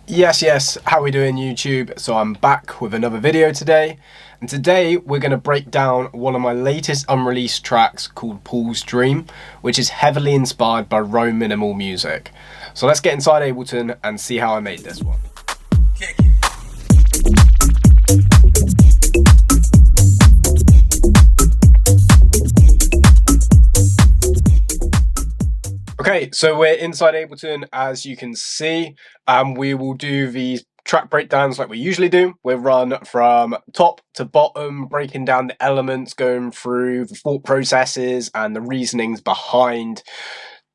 Yes, how we doing YouTube? So I'm back with another video today, and today we're going to break down one of my latest unreleased tracks called Paul's Dream, which is heavily inspired by Rominimal music. So let's get inside Ableton and see how I made this one. Okay, so we're inside Ableton, as you can see. We will do these track breakdowns like we usually do. We'll run from top to bottom, breaking down the elements, going through the thought processes and the reasonings behind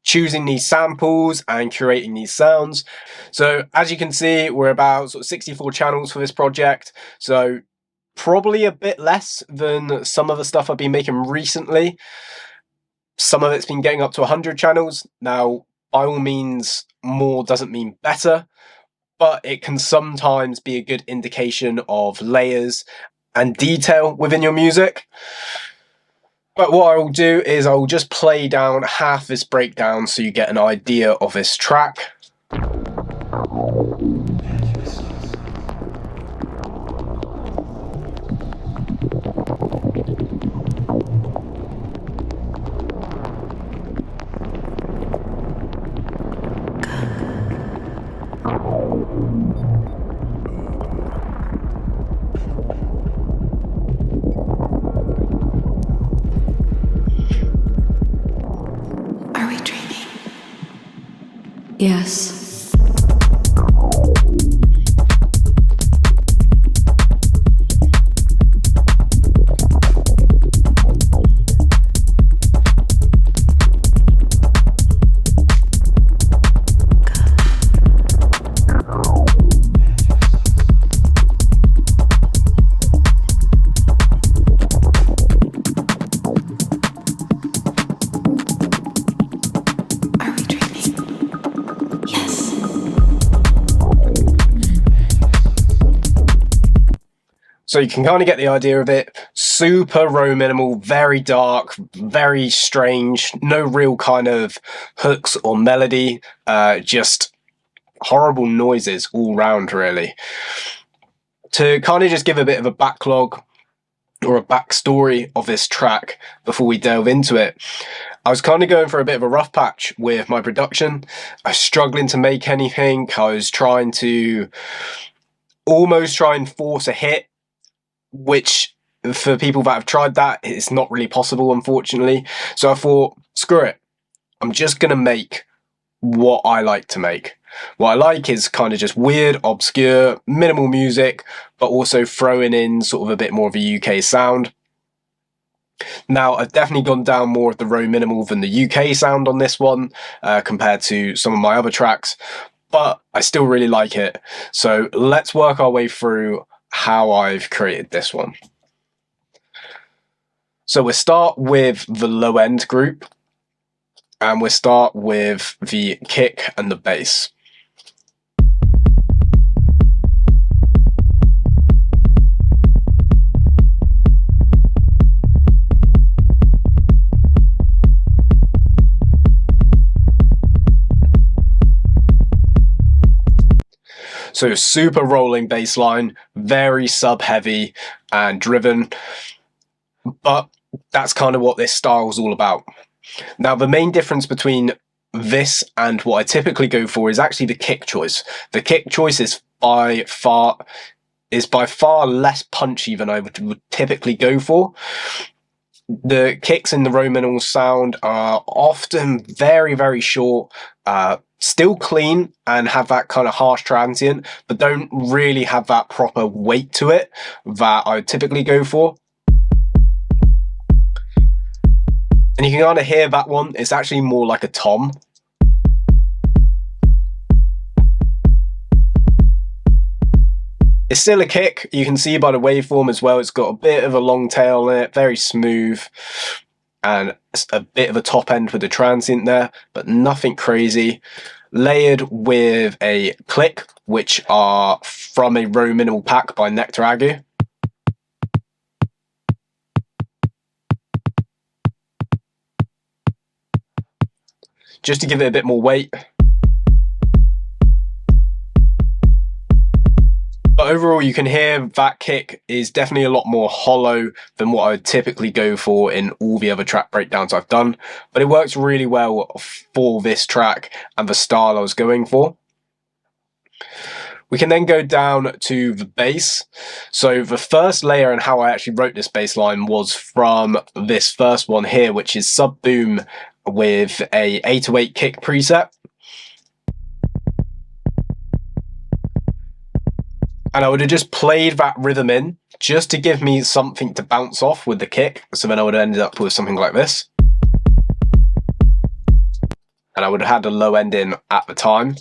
choosing these samples and curating these sounds. So as you can see, we're about 64 channels for this project. So probably a bit less than some of the stuff I've been making recently. Some of it's been getting up to 100 channels. Now, by all means, more doesn't mean better, but it can sometimes be a good indication of layers and detail within your music. But what I will do is I will just play down half this breakdown so you get an idea of this track. Are we dreaming? Yes. So you can kind of get the idea of it. Super Rominimal, very dark, very strange, no real kind of hooks or melody, just horrible noises all round, really. To kind of just give a bit of a backlog or a backstory of this track before we delve into it, I was kind of going for a bit of a rough patch with my production. I was struggling to make anything. I was trying to almost try and force a hit, which for people that have tried that, it's not really possible, unfortunately. So I thought, screw it. I'm just going to make what I like to make. What I like is kind of just weird, obscure, minimal music, but also throwing in sort of a bit more of a UK sound. Now, I've definitely gone down more of the Rominimal than the UK sound on this one, compared to some of my other tracks, but I still really like it. So let's work our way through how I've created this one. So we'll start with the low end group, and we'll start with the kick and the bass. So super rolling bass line, very sub heavy and driven, but that's kind of what this style is all about. Now, the main difference between this and what I typically go for is actually the kick choice. The kick choice is by far less punchy than I would typically go for. The kicks in the Rominimal sound are often very, very short, still clean and have that kind of harsh transient, but don't really have that proper weight to it that I would typically go for. And you can kind of hear that one, it's actually more like a tom. It's still a kick, you can see by the waveform as well, it's got a bit of a long tail in it, very smooth, and a bit of a top end with the transient there, but nothing crazy. Layered with a click, which are from a Rominimal pack by Nectar Agu. Just to give it a bit more weight. overall, you can hear that kick is definitely a lot more hollow than what I would typically go for in all the other track breakdowns I've done, but it works really well for this track and the style I was going for. We can then go down to the bass. So the first layer and how I actually wrote this bass line was from this first one here, which is sub boom with a 808 kick preset. And I would have just played that rhythm in just to give me something to bounce off with the kick. So then I would have ended up with something like this. And I would have had a low end in at the time.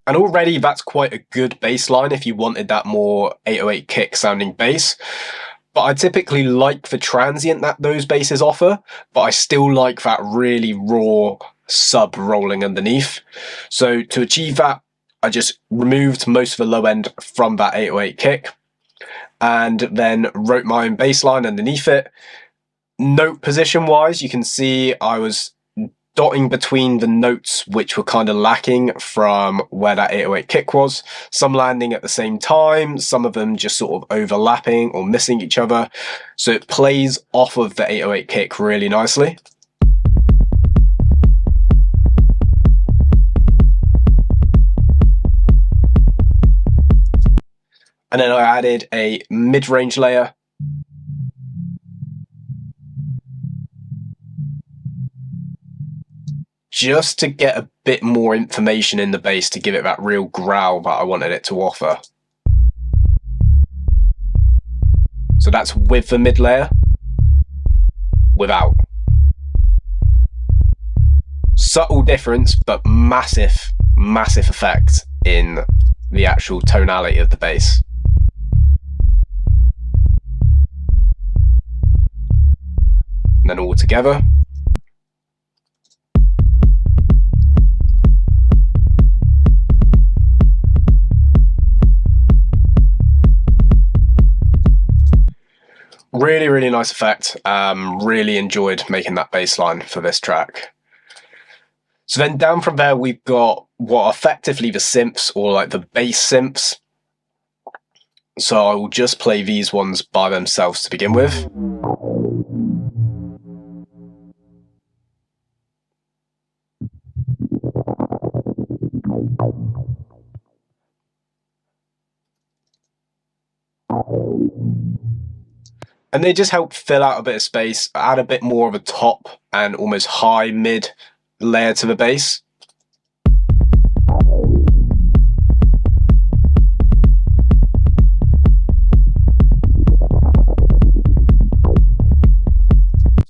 And already that's quite a good bass line if you wanted that more 808 kick sounding bass. But I typically like the transient that those basses offer, but I still like that really raw sub rolling underneath. So to achieve that, I just removed most of the low end from that 808 kick and then wrote my own bass line underneath it. Note position wise, you can see I was dotting between the notes which were kind of lacking from where that 808 kick was. Some landing at the same time, some of them just sort of overlapping or missing each other. So it plays off of the 808 kick really nicely. And then I added a mid-range layer. Just to get a bit more information in the bass to give it that real growl that I wanted it to offer. So that's with the mid layer, without. Subtle difference, but massive, massive effect in the actual tonality of the bass. And then all together. Really, really nice effect. Really enjoyed making that bass line for this track. So then down from there, we've got what are effectively the synths, or like the bass synths. So I will just play these ones by themselves to begin with. And they just help fill out a bit of space, add a bit more of a top and almost high mid layer to the bass.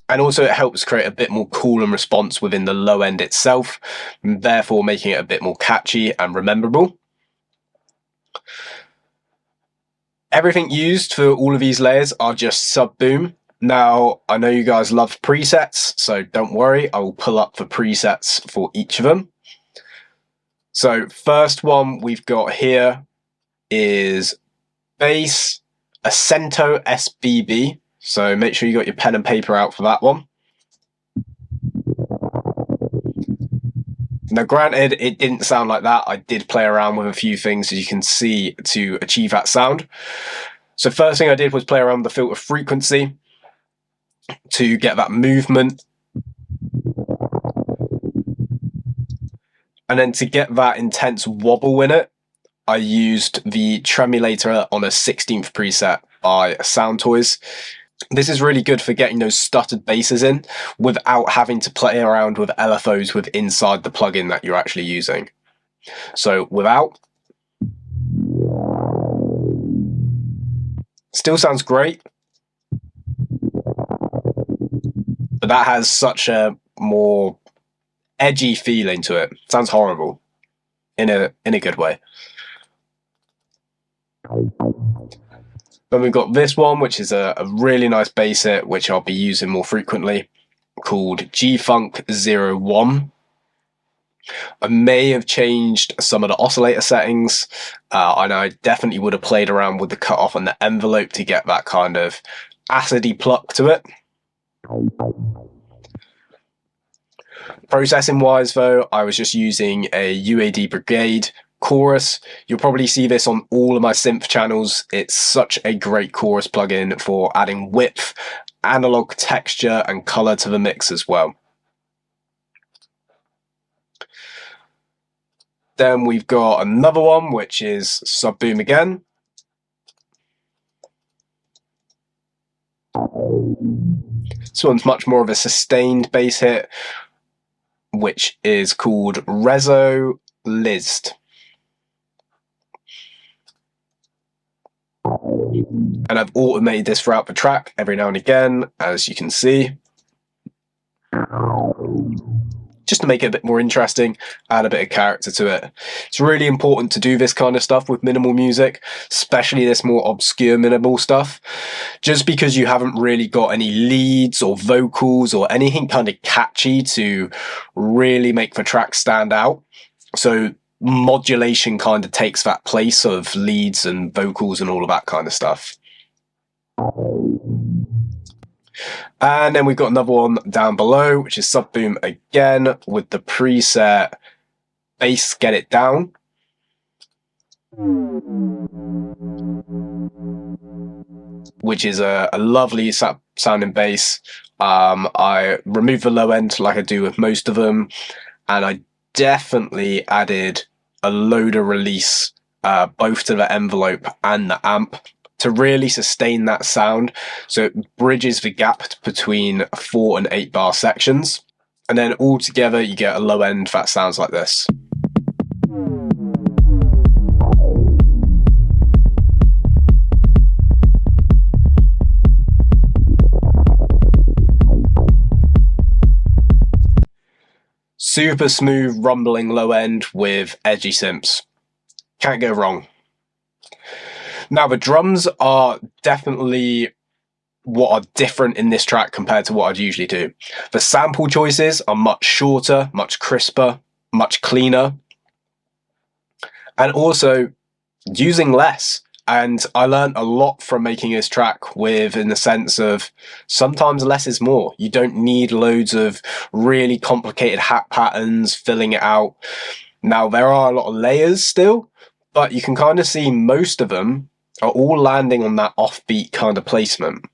And also it helps create a bit more cool and response within the low end itself, therefore making it a bit more catchy and rememberable. Everything used for all of these layers are just sub boom. Now, I know you guys love presets, so don't worry, I will pull up the presets for each of them. So first one we've got here is bass Acento SBB. So make sure you got your pen and paper out for that one. Now granted, it didn't sound like that. I did play around with a few things, as you can see, to achieve that sound. So first thing I did was play around with the filter frequency to get that movement. And then to get that intense wobble in it, I used the tremulator on a 16th preset by Sound Toys. This is really good for getting those stuttered basses in without having to play around with LFOs with inside the plugin that you're actually using. So without, still sounds great, but that has such a more edgy feeling to it. Sounds horrible in a good way. Then we've got this one, which is a really nice bass hit, which I'll be using more frequently, called G-Funk 01. I may have changed some of the oscillator settings, and I definitely would have played around with the cutoff and the envelope to get that kind of acidy pluck to it. Processing wise though, I was just using a UAD Brigade chorus. You'll probably see this on all of my synth channels. It's such a great chorus plugin for adding width, analog texture and color to the mix as well. Then we've got another one, which is Sub Boom again. This one's much more of a sustained bass hit, which is called Unreleased. And I've automated this throughout the track every now and again, as you can see, just to make it a bit more interesting, add a bit of character to it. It's really important to do this kind of stuff with minimal music, especially this more obscure minimal stuff, just because you haven't really got any leads or vocals or anything kind of catchy to really make the track stand out. So modulation kind of takes that place of leads and vocals and all of that kind of stuff. And then we've got another one down below, which is Sub Boom again with the preset bass Get It Down. Which is a lovely sounding bass. I removed the low end like I do with most of them, and I definitely added a loader release both to the envelope and the amp to really sustain that sound, so it bridges the gap between 4 and 8 bar sections, and then all together you get a low end that sounds like this. Super smooth rumbling low end with edgy synths. Can't go wrong. Now the drums are definitely what are different in this track compared to what I'd usually do. The sample choices are much shorter, much crisper, much cleaner, and also using less. And I learned a lot from making this track with, in the sense of sometimes less is more. You don't need loads of really complicated hat patterns filling it out. Now there are a lot of layers still, but you can kind of see most of them are all landing on that offbeat kind of placement.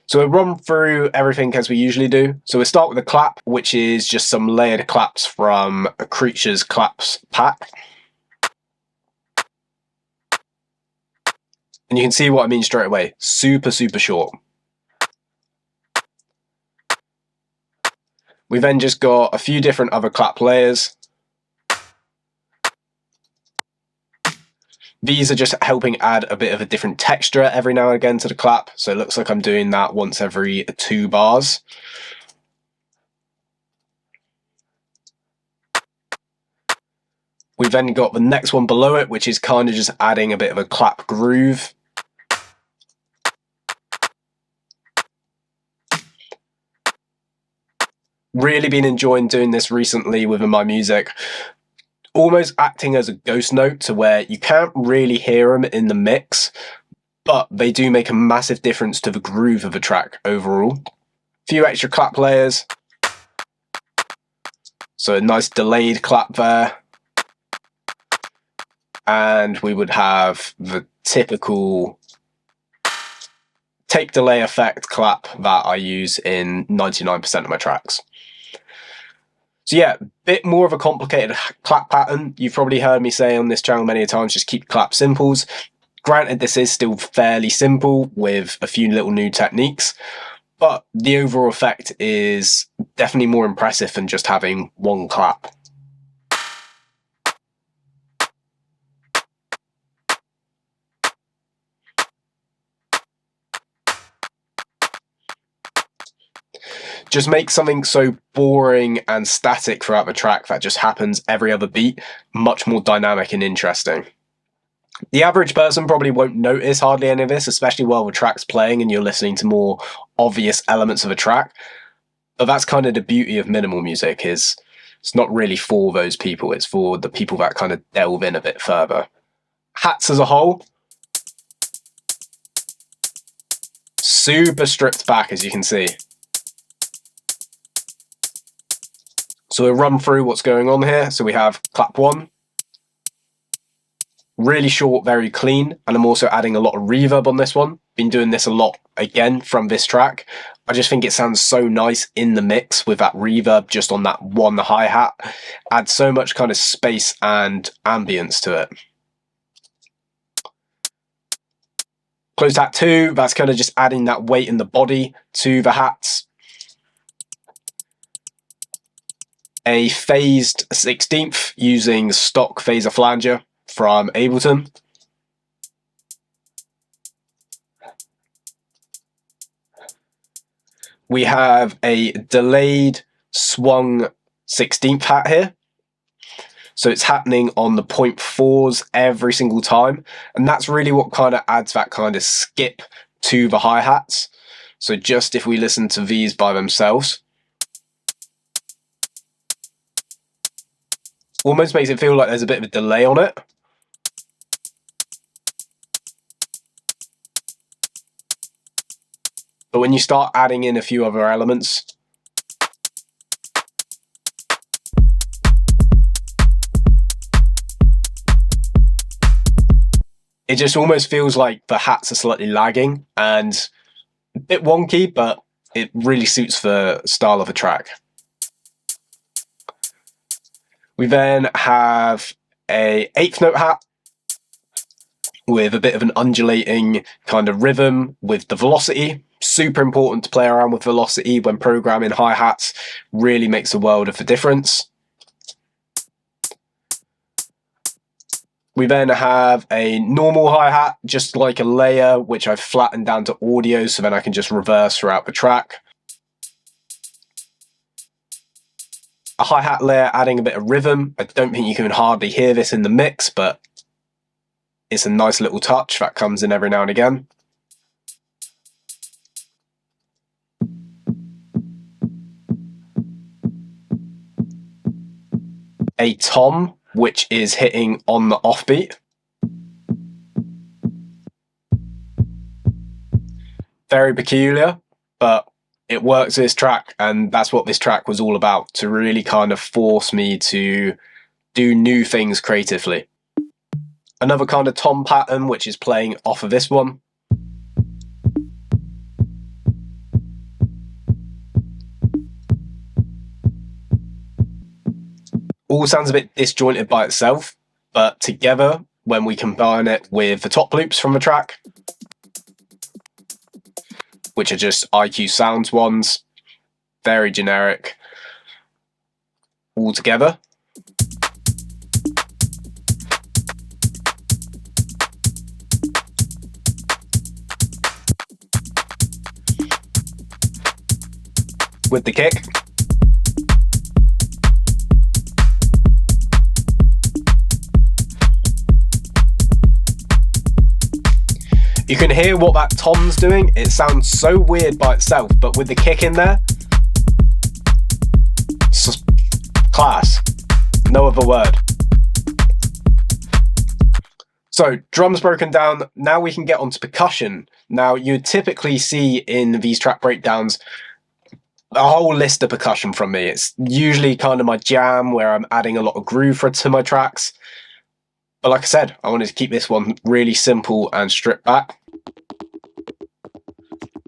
So we'll run through everything as we usually do. So we'll start with a clap, which is just some layered claps from a Creature's Claps pack. And you can see what I mean straight away. Super, super short. We then just got a few different other clap layers. These are just helping add a bit of a different texture every now and again to the clap. So it looks like I'm doing that once every 2 bars. We've then got the next one below it, which is kind of just adding a bit of a clap groove. Really been enjoying doing this recently within my music. Almost acting as a ghost note to where you can't really hear them in the mix, but they do make a massive difference to the groove of the track overall. A few extra clap layers. So a nice delayed clap there. And we would have the typical tape delay effect clap that I use in 99% of my tracks. So yeah, bit more of a complicated clap pattern. You've probably heard me say on this channel many times, just keep clap simples. Granted, this is still fairly simple with a few little new techniques, but the overall effect is definitely more impressive than just having one clap. Just make something so boring and static throughout the track that just happens every other beat much more dynamic and interesting. The average person probably won't notice hardly any of this, especially while the track's playing and you're listening to more obvious elements of a track. But that's kind of the beauty of minimal music, is it's not really for those people, it's for the people that kind of delve in a bit further. Hats as a whole, super stripped back, as you can see. So we'll run through what's going on here. So we have clap 1. Really short, very clean, and I'm also adding a lot of reverb on this one. Been doing this a lot again from this track. I just think it sounds so nice in the mix with that reverb just on that one hi-hat. Adds so much kind of space and ambience to it. Closed hat 2, that's kind of just adding that weight in the body to the hats. A phased 16th using stock phaser flanger from Ableton. We have a delayed swung 16th hat here. So it's happening on the 0.4s every single time. And that's really what kind of adds that kind of skip to the hi-hats. So just if we listen to these by themselves, almost makes it feel like there's a bit of a delay on it. But when you start adding in a few other elements, it just almost feels like the hats are slightly lagging and a bit wonky, but it really suits the style of the track. We then have a 8th note hat with a bit of an undulating kind of rhythm with the velocity. Super important to play around with velocity when programming hi-hats. Really makes a world of a difference. We then have a normal hi-hat, just like a layer, which I've flattened down to audio, so then I can just reverse throughout the track. A hi-hat layer adding a bit of rhythm. I don't think you can hardly hear this in the mix, but it's a nice little touch that comes in every now and again. A tom, which is hitting on the offbeat. Very peculiar, but it works this track, and that's what this track was all about, to really kind of force me to do new things creatively. Another kind of tom pattern, which is playing off of this one. All sounds a bit disjointed by itself, but together, when we combine it with the top loops from the track, which are just IQ Sounds ones, very generic, all together. With the kick. You can hear what that tom's doing. It sounds so weird by itself, but with the kick in there, it's class. No other word. So drums broken down. Now we can get onto percussion. Now you typically see in these track breakdowns a whole list of percussion from me. It's usually kind of my jam where I'm adding a lot of groove to my tracks. But like I said, I wanted to keep this one really simple and stripped back.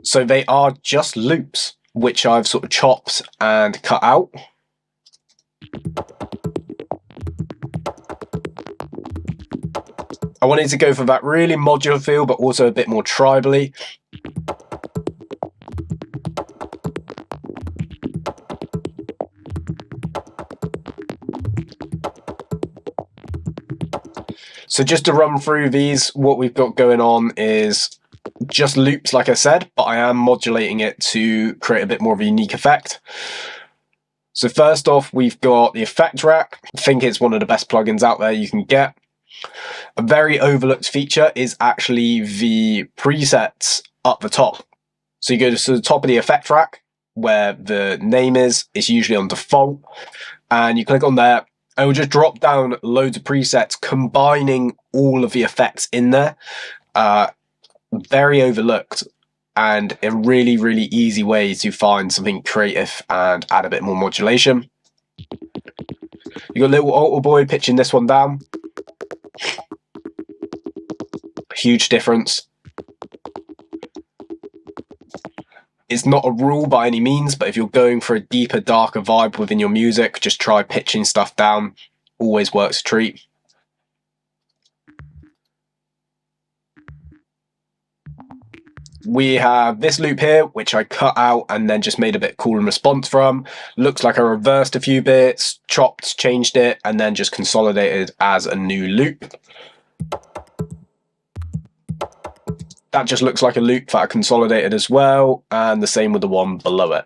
So they are just loops, which I've sort of chopped and cut out. I wanted to go for that really modular feel, but also a bit more tribally. So just to run through these, what we've got going on is just loops, like I said, but I am modulating it to create a bit more of a unique effect. So first off, we've got the effect rack. I think it's one of the best plugins out there you can get. A very overlooked feature is actually the presets up the top. So you go to the top of the effect rack, where the name is, it's usually on default, and you click on there. I will just drop down loads of presets combining all of the effects in there. Very overlooked and a really, really easy way to find something creative and add a bit more modulation. You got little altar boy pitching this one down. Huge difference. It's not a rule by any means, but if you're going for a deeper, darker vibe within your music, just try pitching stuff down. Always works a treat. We have this loop here, which I cut out and then just made a bit call and response from. Looks like I reversed a few bits, chopped, changed it, and then just consolidated as a new loop. That just looks like a loop that I consolidated as well, and the same with the one below it.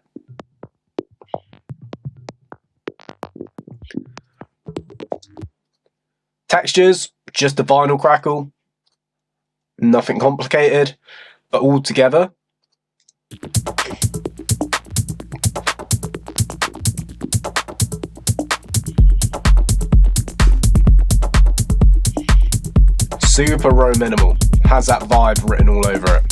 Textures, just a vinyl crackle. Nothing complicated, but all together. Super Rominimal. Has that vibe written all over it.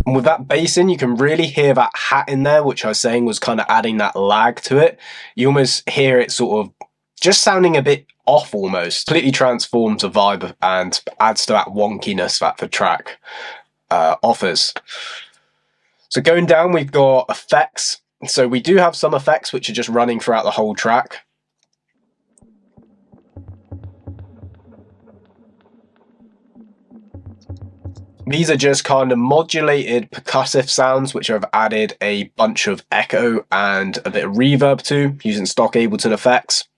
And with that bass in, you can really hear that hat in there, which I was saying was kind of adding that lag to it. You almost hear it sort of just sounding a bit off almost. Completely transforms the vibe and adds to that wonkiness that the track offers. So going down, we've got effects. So we do have some effects which are just running throughout the whole track. These are just kind of modulated percussive sounds which I've added a bunch of echo and a bit of reverb to using stock Ableton effects.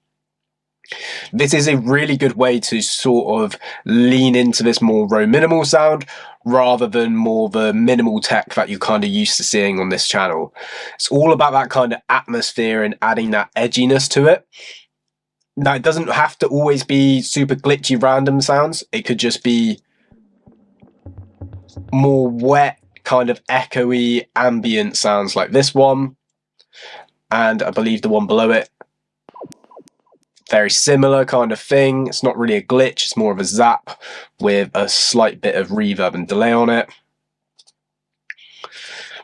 This is a really good way to sort of lean into this more Rominimal sound rather than more the minimal tech that you're kind of used to seeing on this channel. It's all about that kind of atmosphere and adding that edginess to it. Now, it doesn't have to always be super glitchy random sounds. It could just be more wet, kind of echoey ambient sounds like this one. And I believe the one below it. Very similar kind of thing. It's not really a glitch, it's more of a zap with a slight bit of reverb and delay on it.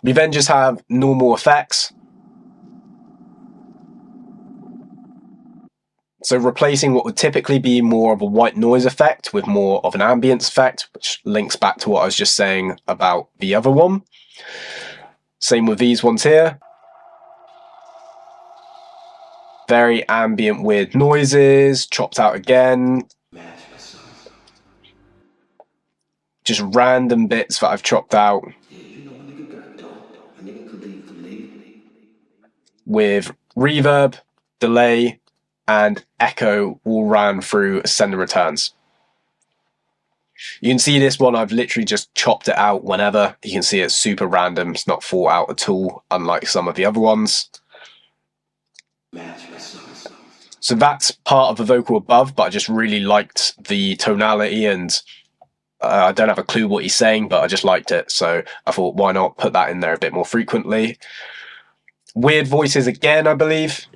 We then just have normal effects. So replacing what would typically be more of a white noise effect with more of an ambience effect, which links back to what I was just saying about the other one. Same with these ones here. Very ambient weird noises, chopped out again. Just random bits that I've chopped out. With reverb, delay, and echo all ran through send and returns. You can see this one, I've literally just chopped it out whenever. You can see it's super random, it's not thought out at all, unlike some of the other ones. So that's part of the vocal above, but I just really liked the tonality and I don't have a clue what he's saying, but I just liked it. So I thought, why not put that in there a bit more frequently. Weird voices again, I believe.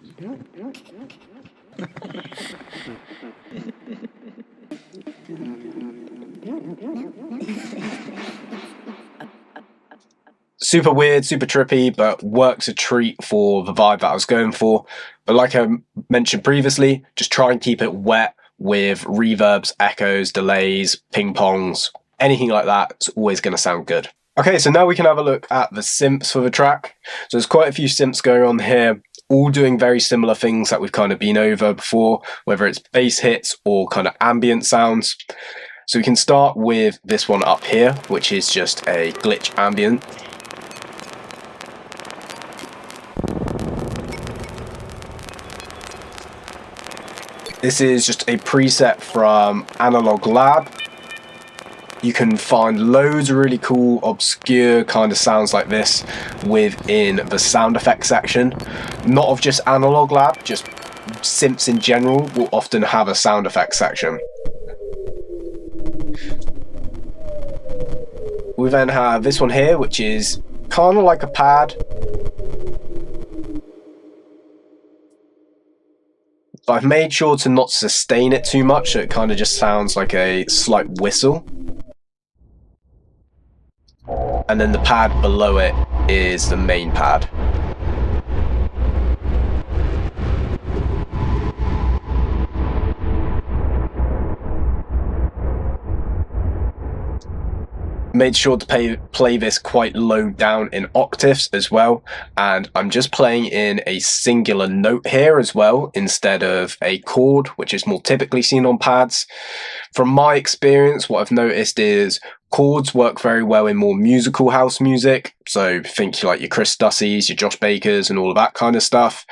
Super weird, super trippy, but works a treat for the vibe that I was going for. But like I mentioned previously, just try and keep it wet with reverbs, echoes, delays, ping pongs, anything like that. It's always going to sound good. Okay, so now we can have a look at the synths for the track. So there's quite a few synths going on here, all doing very similar things that we've kind of been over before, whether it's bass hits or kind of ambient sounds. So we can start with this one up here, which is just a glitch ambient. This is just a preset from Analog Lab. You can find loads of really cool, obscure kind of sounds like this within the sound effects section. Not of just Analog Lab, just synths in general will often have a sound effects section. We then have this one here, which is kind of like a pad. but I've made sure to not sustain it too much, so it kind of just sounds like a slight whistle. And then the pad below it is the main pad. Made sure to play this quite low down in octaves as well, and I'm just playing in a singular note here as well instead of a chord, which is more typically seen on pads. From my experience, what I've noticed is chords work very well in more musical house music, so think like your Chris Dussies, your Josh Bakers and all of that kind of stuff.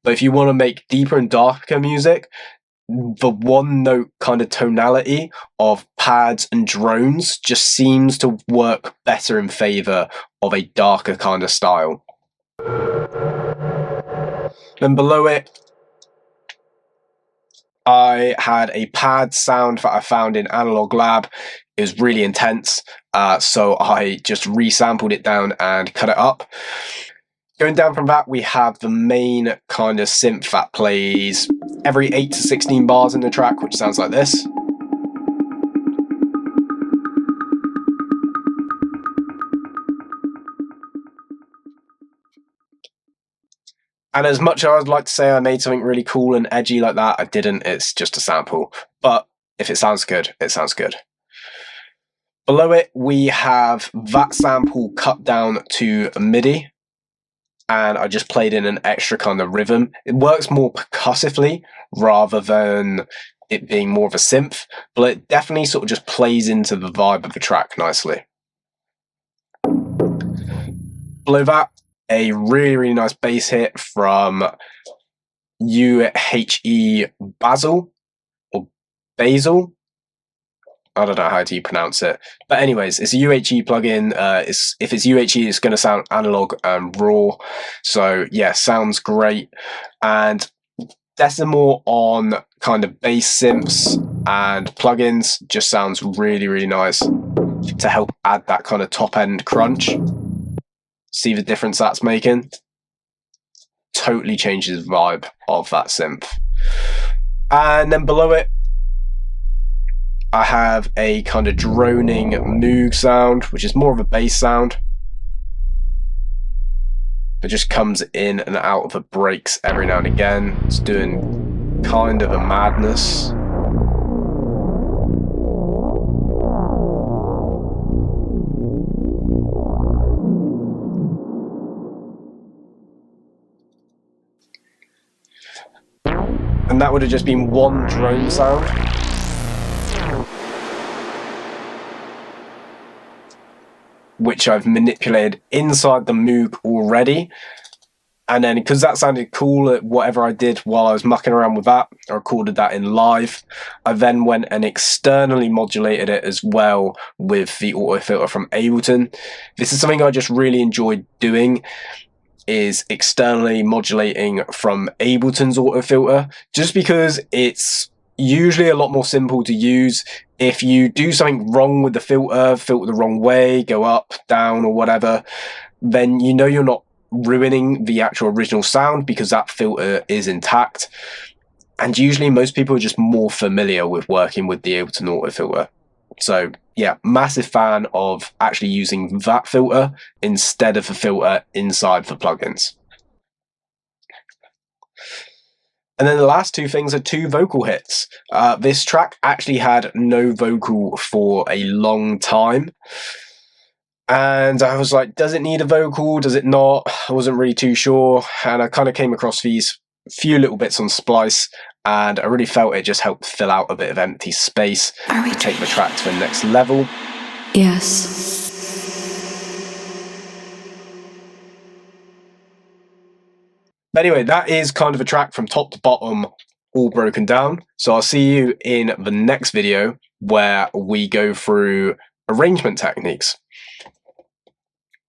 But if you want to make deeper and darker music, the one note kind of tonality of pads and drones just seems to work better in favor of a darker kind of style. Then below it, I had a pad sound that I found in Analog Lab. It was really intense, so I just resampled it down and cut it up. Going down from that, we have the main kind of synth that plays every 8 to 16 bars in the track, which sounds like this. And as much as I'd like to say I made something really cool and edgy like that, I didn't. It's just a sample. But if it sounds good, it sounds good. Below it, we have that sample cut down to MIDI. And I just played in an extra kind of rhythm. It works more percussively rather than it being more of a synth, but it definitely sort of just plays into the vibe of the track nicely. Below that, a really, really nice bass hit from UHE Basil, or Basil. I don't know how to pronounce it. But anyways, it's a UHE plugin. If it's UHE, it's going to sound analog and raw. So yeah, sounds great. And Decimal on kind of bass synths and plugins just sounds really, really nice to help add that kind of top end crunch. See the difference that's making? Totally changes the vibe of that synth. And then below it, I have a kind of droning Moog sound, which is more of a bass sound. It just comes in and out of the breaks every now and again. It's doing kind of a madness. And that would have just been one drone sound. Which I've manipulated inside the Moog already. And then because that sounded cool at whatever I did while I was mucking around with that, I recorded that in live. I then went and externally modulated it as well with the auto filter from Ableton. This is something I just really enjoyed doing, is externally modulating from Ableton's auto filter, just because it's usually a lot more simple to use. If you do something wrong with the filter the wrong way, go up, down, or whatever, then you know you're not ruining the actual original sound because that filter is intact. And usually most people are just more familiar with working with the Ableton auto filter. So yeah, massive fan of actually using that filter instead of the filter inside the plugins. And then the last two things are two vocal hits. This track actually had no vocal for a long time. And I was like, does it need a vocal? Does it not? I wasn't really too sure. And I kind of came across these few little bits on Splice, and I really felt it just helped fill out a bit of empty space to take the track to the next level. Yes. But anyway, that is kind of a track from top to bottom, all broken down. So I'll see you in the next video where we go through arrangement techniques.